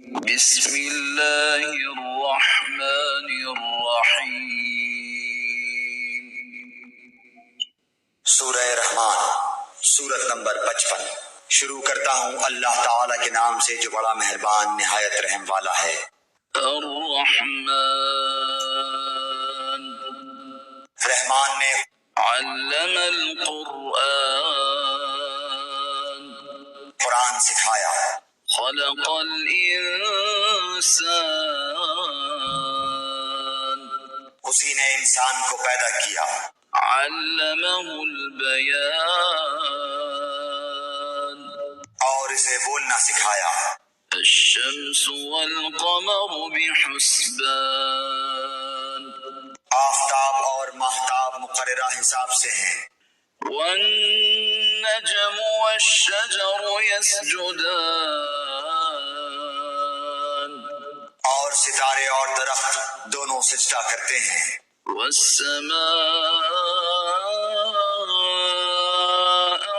بسم اللہ الرحمن الرحیم۔ سورہ رحمان، سورت نمبر 55۔ شروع کرتا ہوں اللہ تعالیٰ کے نام سے جو بڑا مہربان نہایت رحم والا ہے۔ الرحمن، رحمان نے علم القرآن، قرآن سکھایا۔ خلق الانسان، اسی نے انسان کو پیدا کیا۔ علمہ البیان، اور اسے بولنا سکھایا۔ الشمس والقمر بحسبان، آفتاب اور ماہتاب مقررہ حساب سے ہیں۔ والنجم والشجر يسجدان، اور ستارے اور درخت دونوں سجدہ کرتے ہیں۔ والسماء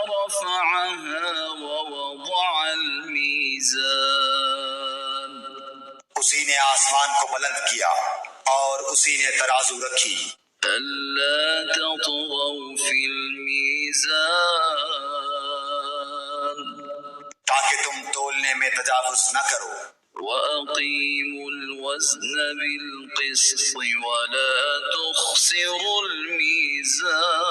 رفعها ووضع الميزان، اسی نے آسمان کو بلند کیا اور اسی نے ترازو رکھی۔ ألا تطغوا في الميزان، تاکہ تم تولنے میں تجاوز نہ کرو۔ وأقيموا الوزن بالقسط ولا تخسروا الميزان،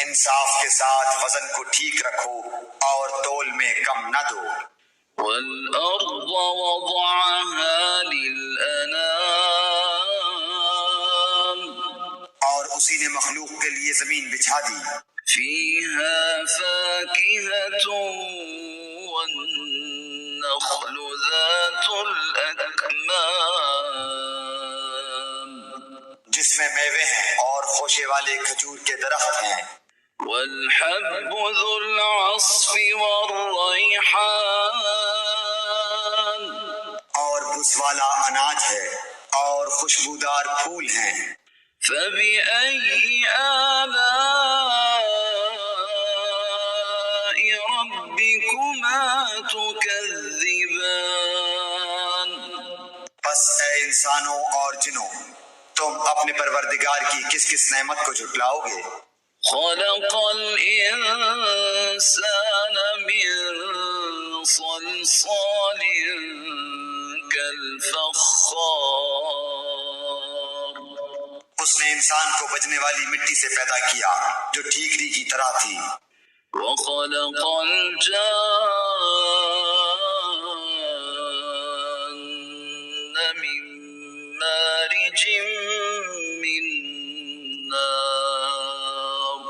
انصاف کے ساتھ وزن کو ٹھیک رکھو اور تول میں کم نہ دو۔ والأرض وضعها للأنام، اور اسی نے مخلوق کے لیے زمین بچھا دی۔ فيها فاكهة والنخل ذات الأكمام، جس میں میوے ہیں اور خوشے والے کھجور کے درخت ہیں۔ والحب ذو العصف والریحان، اور بس والا اناج ہے اور خوشبودار پھول ہیں۔ فبأي آلاء ربكما تكذبان، پس اے انسانوں اور جنوں، تم اپنے پروردگار کی کس کس نعمت کو جھٹلاؤ گے؟ خلق الإنسان من صلصال كالفخار، اس نے انسان کو بجنے والی مٹی سے پیدا کیا جو ٹھیکری کی طرح تھی۔ وخلق الجان من مارج من نار،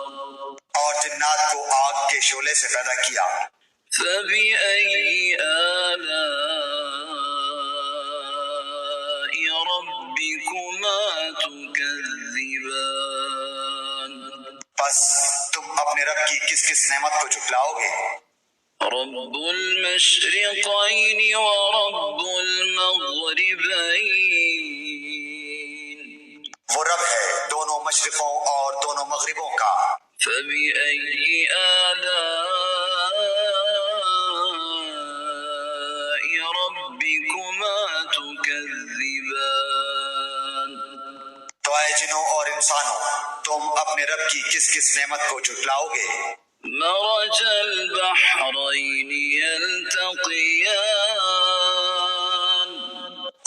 اور جنات کو آگ کے شعلے سے پیدا کیا۔ فبأي آلاء ربكما تكذبان، پس تم اپنے رب کی کس کس نعمت کو جھٹلاؤ گے؟ رب المشرقين ورب المغربين، وہ رب ہے دونوں مشرقوں اور دونوں مغربوں کا۔ فبأي آلاء ربكما تكذبان، تو اے جنوں اور انسانوں، تم اپنے رب کی کس کس نعمت کو جھٹلاؤ گے؟ مرج البحرين يلتقيان،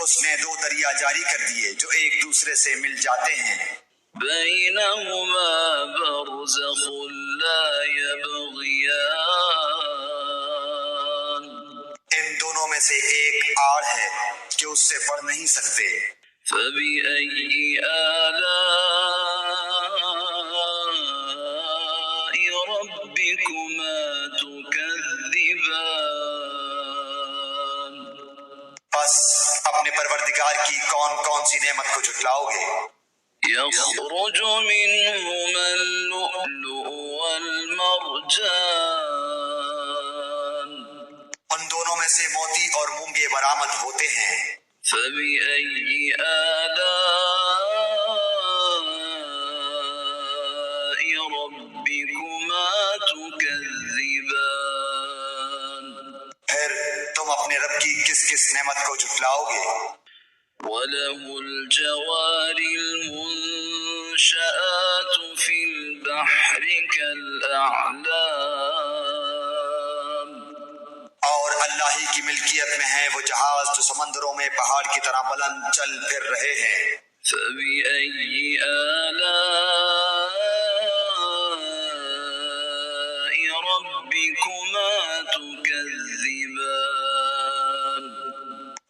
اس نے دو دریا جاری کر دیے جو ایک دوسرے سے مل جاتے ہیں۔ بينهما برزخ لا يبغيان، ان دونوں میں سے ایک آڑ ہے کہ اس سے بڑھ نہیں سکتے۔ فبأي آلاء ربكما تكذبان، پس اپنے پروردگار کی کون کون سی نعمت کو جھٹلاؤ گے؟ يخرج منهما اللؤلؤ والمرجان، ان دونوں میں سے موتی اور مونگے برآمد ہوتے ہیں۔ فبأي آلاء ربكما تكذبان، پھر اپنے رب کی کس کس نعمت کو جھٹلاؤ گے؟ وله الجوار المنشآت في البحر كالأعلام اور اللہ ہی کی ملکیت میں ہیں وہ جہاز جو سمندروں میں پہاڑ کی طرح بلند چل پھر رہے ہیں۔ فبأي آلاء ربكما تكذبان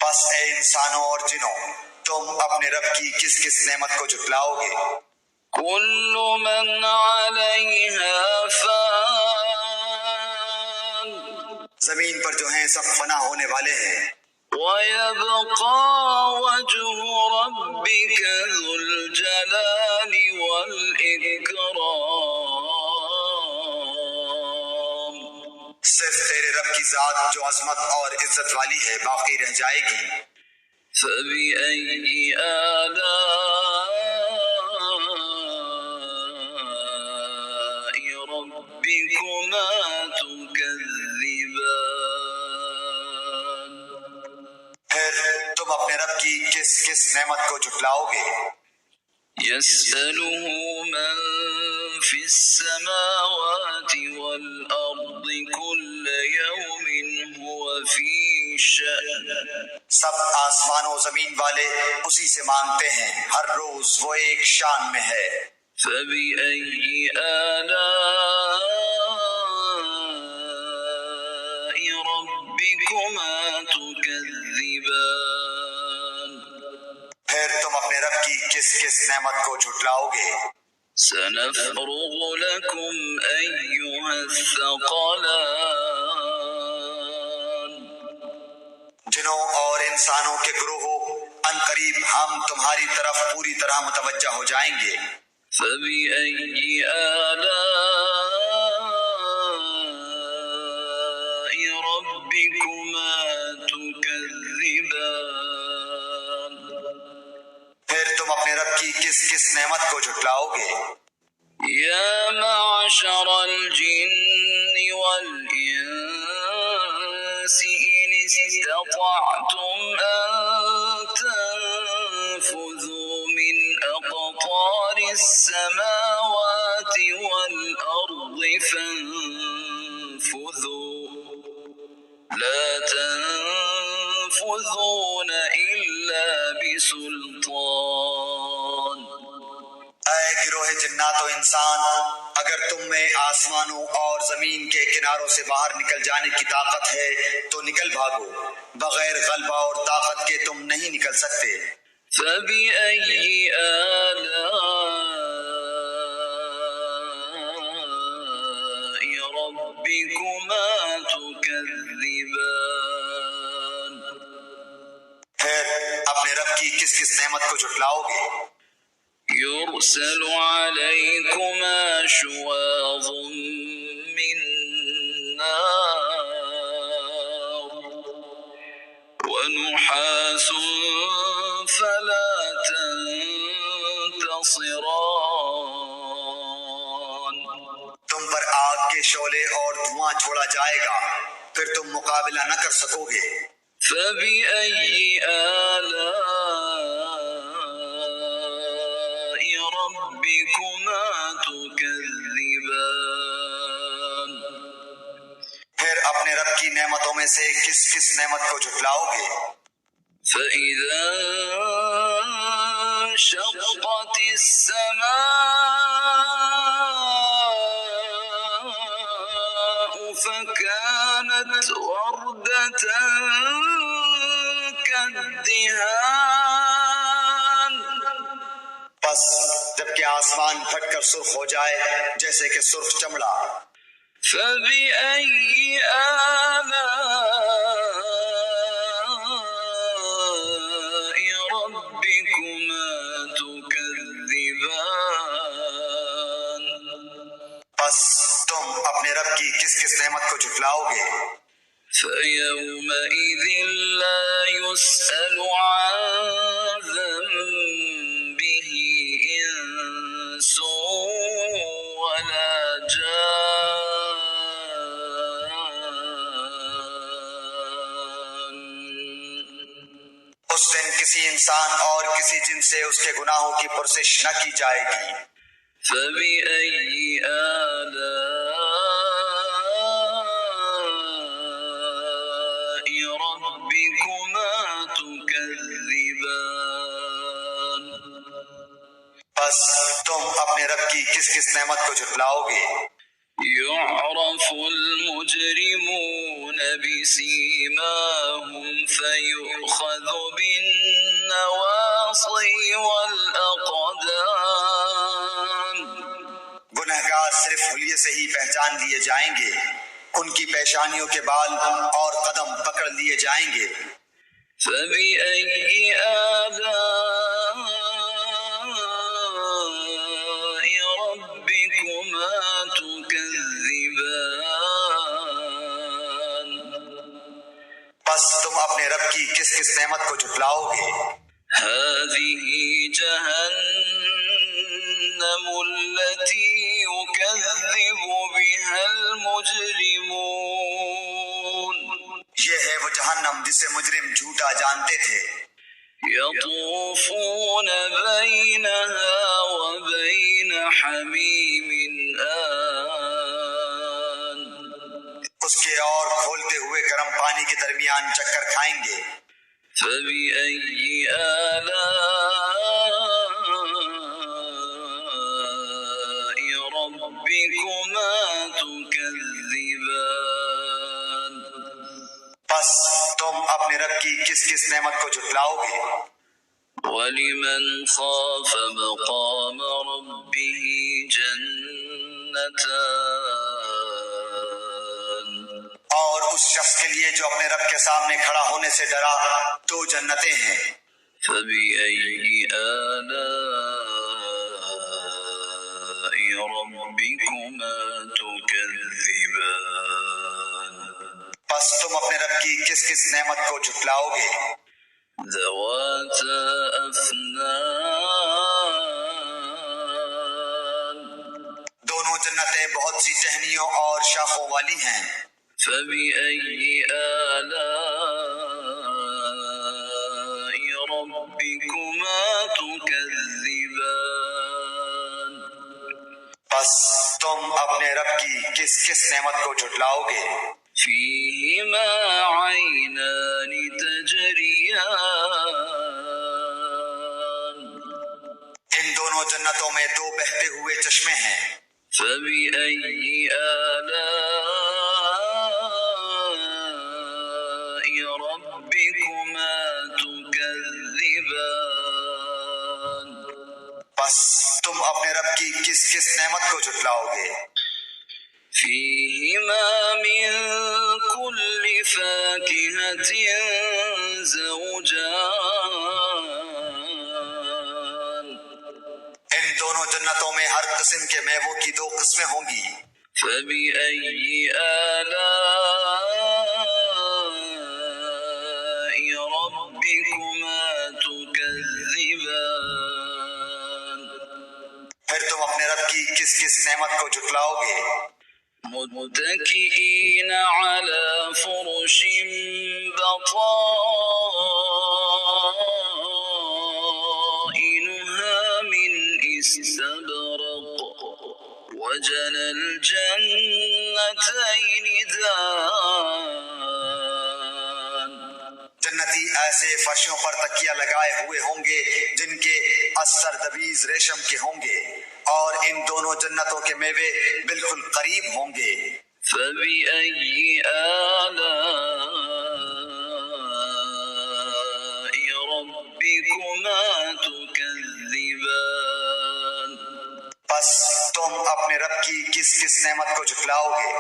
بس اے انسانوں اور جنوں، تم اپنے رب کی کس کس نعمت کو جھٹلاؤ گے؟ كل من عليها فان زمین پر جو ہیں سب فنا ہونے والے ہیں، ويبقى وجه ربك ذو الجلال والإكرام صرف تیرے رب کی ذات جو عظمت اور عزت والی ہے باقی رہ جائے گی۔ فبأي آلاء ربكما تكذبان پھر تم اپنے رب کی کس کس نعمت کو جھٹلاؤ گے؟ يسأله من في السماوات والأرض كل يوم هو في شأن سب آسمان و زمین والے اسی سے مانگتے ہیں، ہر روز وہ ایک شان میں ہے۔ فبأي آلاء ربكما تكذبان پھر تم اپنے رب کی کس کس نعمت کو جھٹلاؤ گے؟ سنفرغ لكم أيها الثقلان جنوں اور انسانوں کے گروہوں، ان قریب ہم تمہاری طرف پوری طرح متوجہ ہو جائیں گے۔ فبأي آلاء ربكما تكذبان پھر تم اپنے رب کی کس کس نعمت کو جھٹلاؤ گے؟ يا معشر الجن والإنس إن استطعتم أن تنفذوا من أقطار السماوات والأرض فانفذوا لا تنفذون إلا بسلطان اے گروہ جنات و انسان، اگر تم میں آسمانوں اور زمین کے کناروں سے باہر نکل جانے کی طاقت ہے تو نکل بھاگو، بغیر غلبہ اور طاقت کے تم نہیں نکل سکتے۔ فبأي آلاء ربكما تكذبان پھر اپنے رب کی کس کس نعمت کو جھٹلاؤ گے؟ يرسل عليكما شواظ من نار ونحاس فلا تنتصران تم پر آگ کے شعلے اور دھواں چھوڑا جائے گا، پھر تم مقابلہ نہ کر سکو گے۔ فبأي آلاء ربكما تكذبان پھر اپنے رب کی نعمتوں میں سے کس کس نعمت کو جھٹلاؤ گے؟ فإذا انشقت السماء فكانت وردة كالدهان بس جب کہ آسمان پھٹ کر سرخ ہو جائے جیسے کہ سرخ چمڑا، فبأي آلاء ربكما تكذبان بس تم اپنے رب کی کس کس نعمت کو جھٹلاؤ گے؟ فيومئذ لا يسأل عن ذنبه إنس ولا جان اس دن کسی انسان اور کسی جن سے اس کے گناہوں کی پرسش نہ کی جائے گی۔ فبأي آلاء ربكما تكذبان بس تم اپنے رب کی کس کس نعمت کو جھٹلاؤ گے؟ يعرف المجرمون بسيماهم فيؤخذ بالنواصي والأقدام گنہگار صرف حلیے سے ہی پہچان لیے جائیں گے، ان کی پیشانیوں کے بال اور قدم پکڑ لیے جائیں گے۔ فبأي آلاء ربكما تكذبان بس تم اپنے رب کی کس کس نعمت کو جھٹلاؤ گے؟ هذه جهنم التي يكذب بها المجرمون یہ ہے وہ جہنم جسے مجرم جھوٹا جانتے تھے۔ يطوفون بينها وبين حميم آن اس کے اور کھولتے ہوئے گرم پانی کے درمیان چکر کھائیں گے۔ فبأي آلاء ربكما تكذبان بس تم اپنے رب کی کس کس نعمت کو جھٹلاؤ گے؟ ولمن خاف مقام ربه جنتان اور اس شخص کے لیے جو اپنے رب کے سامنے کھڑا ہونے سے ڈرا، دو جنتیں ہیں۔ فبأي آلاء ربكما تكذبان بس تم اپنے رب کی کس کس نعمت کو جھٹلاؤ گے؟ ذواتا أفنان دونوں جنتیں بہت سی ٹہنیوں اور شاخوں والی ہیں۔ فبأي آلاء ربكما تكذبان بس تم اپنے رب کی کس کس نعمت کو جھٹلاؤ گے؟ فيهما عينان تجريان ان دونوں جنتوں میں دو بہتے ہوئے چشمے ہیں۔ فبأي آلاء ربكما تكذبان بس تم اپنے رب کی کس کس نعمت کو جھٹلاؤ گے؟ فيهما من كل فاكهة زوجان ان دونوں جنتوں میں ہر قسم کے میووں کی دو قسمیں ہوں گی۔ فبأي آلاء ربكما تكذبان پھر تم اپنے رب کی کس کس نعمت کو جھٹلاؤ گے؟ متكئين على فرش بطائنها من استبرق وجنى الجنتين دان جنتی ایسے فرشوں پر تکیہ لگائے ہوئے ہوں گے جن کے استر دبیز ریشم کے ہوں گے، اور ان دونوں جنتوں کے میوے بالکل قریب ہوں گے۔ فبأي آلاء ربكما تكذبان بس تم اپنے رب کی کس کس نعمت کو جھٹلاؤ گے؟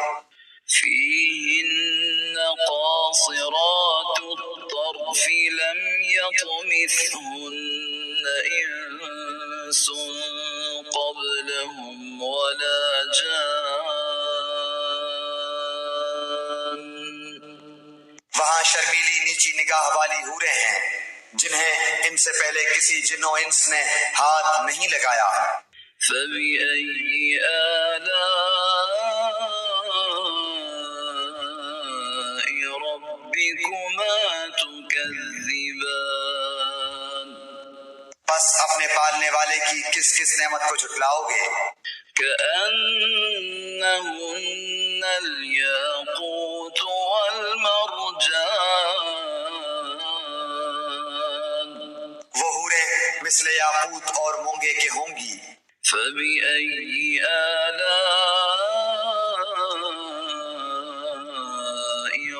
فيهن قاصرات الطرف لم يطمثهن إنس قبلهم ولا جان وہاں شرمیلی نیچی نگاہ والی حوریں ہیں جنہیں ان سے پہلے کسی جن و انس نے ہاتھ نہیں لگایا۔ فبأي آلاء ربكما تكذبان بس اپنے پالنے والے کی کس کس نعمت کو جھٹلاؤ گے؟ كأنهن الياقوت والمرجان وہ حوریں مثل یاقوت اور مونگے کے ہوں گی۔ فبأي آلاء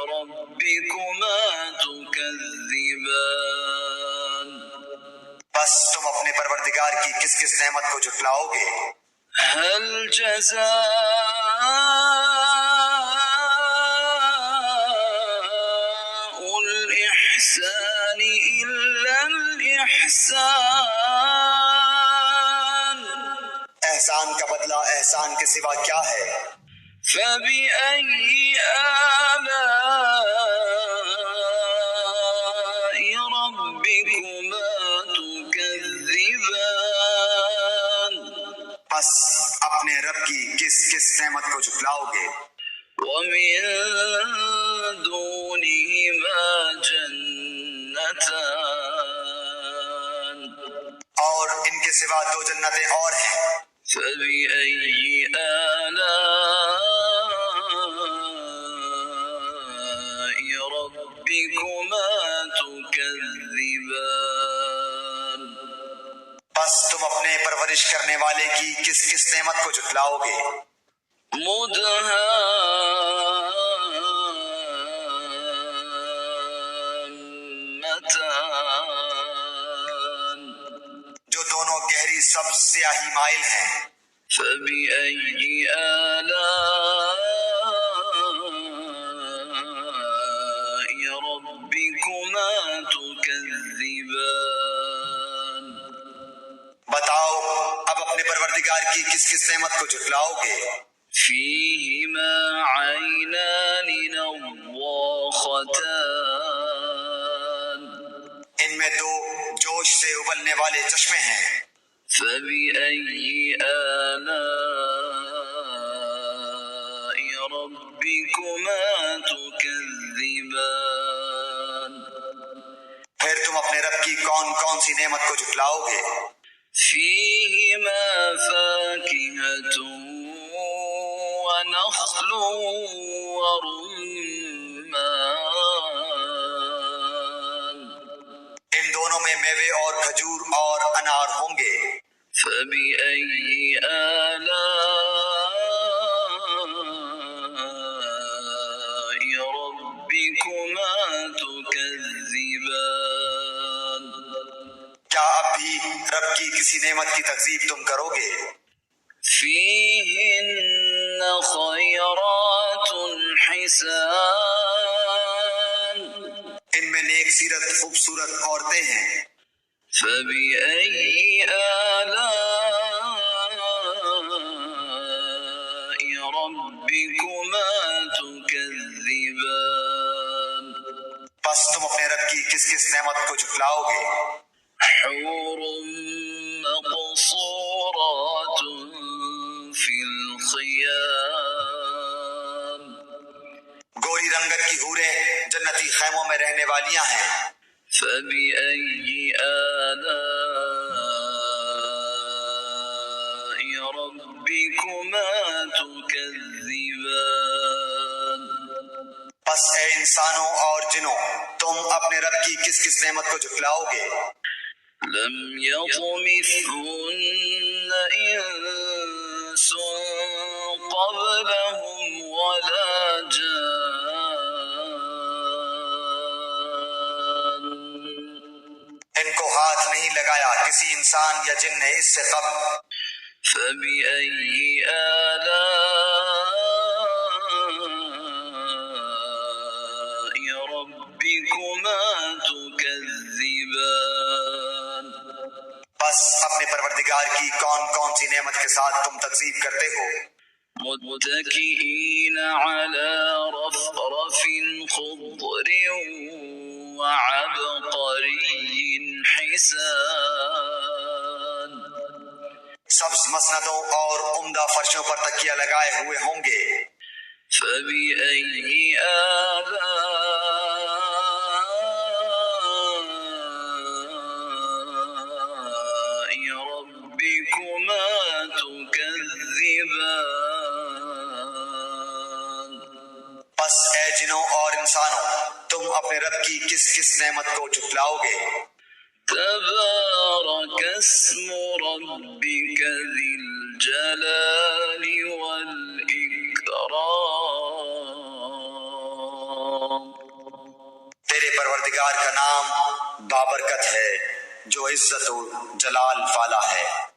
ربكما تكذبان بس تم اپنے پروردگار کی کس کس نعمت کو جھٹلاؤ گے؟ هل جزاء الإحسان إلا الإحسان احسان کا بدلہ احسان کے سوا کیا ہے؟ فبأي آلاء ربكما تكذبان بس اپنے رب کی کس کس نعمت کو جھٹلاؤ گے؟ ومن دونهما جنتان اور ان کے سوا دو جنتیں اور ہیں۔ فبأي آلاء ربكما تكذبان بس تم اپنے پرورش کرنے والے کی کس کس نعمت کو جھٹلاؤ گے؟ مدهامتان جو دونوں گہری سبز سیاہی مائل ہیں۔ فبأي آلاء ربكما تكذبان بتاؤ اب اپنے پروردگار کی کس کس نعمت کو جھٹلاؤ گے؟ فيهما عينان نضاختان ان میں دو جوش سے ابلنے والے چشمے ہیں۔ فبأي آلاء ربكما تكذبان پھر تم اپنے رب کی کون کون سی نعمت کو جھٹلاؤ گے؟ فيهما فاكهة ونخل ورمان ان دونوں میں میوے اور کھجور اور انار ہوں گے۔ فبأي آلاء ربكما تكذبان کیا اب بھی رب کی کسی نعمت کی تکذیب تم کرو گے؟ فيهن خيرات حسان ان میں نیک سیرت خوبصورت عورتیں ہیں۔ فبأي آلاء ربكما تكذبان بس تم اپنے رب کی کس کس نعمت کو جھٹلاؤ گے؟ حور مقصورات في الخيام گوری رنگت کی حوریں جنتی خیموں میں رہنے والیاں ہیں۔ فبأي آلاء ربكما تكذبان بس اے انسانوں اور جنوں تم اپنے رب کی کس کس نعمت کو جھٹلاؤ گے؟ لم يطمثهن إنس قبلهم ولا جان ان کو ہاتھ نہیں لگایا کسی انسان یا جن نے اس سے قبل۔ فبأي آلاء ربكما تكذبان بس اپنے پروردگار کی کون کون سی نعمت کے ساتھ تم تکذیب کرتے ہو؟ متكئين على رفرف خضر وعبقري حسان سبز مسندوں اور عمدہ فرشوں پر تکیہ لگائے ہوئے ہوں گے۔ فبأي آلاء اپنے رب کی کس کس نعمت کو جھٹلاؤ گے؟ تبارك اسم ربك ذي الجلال والإكرام. تیرے پروردگار کا نام بابرکت ہے جو عزت و جلال والا ہے.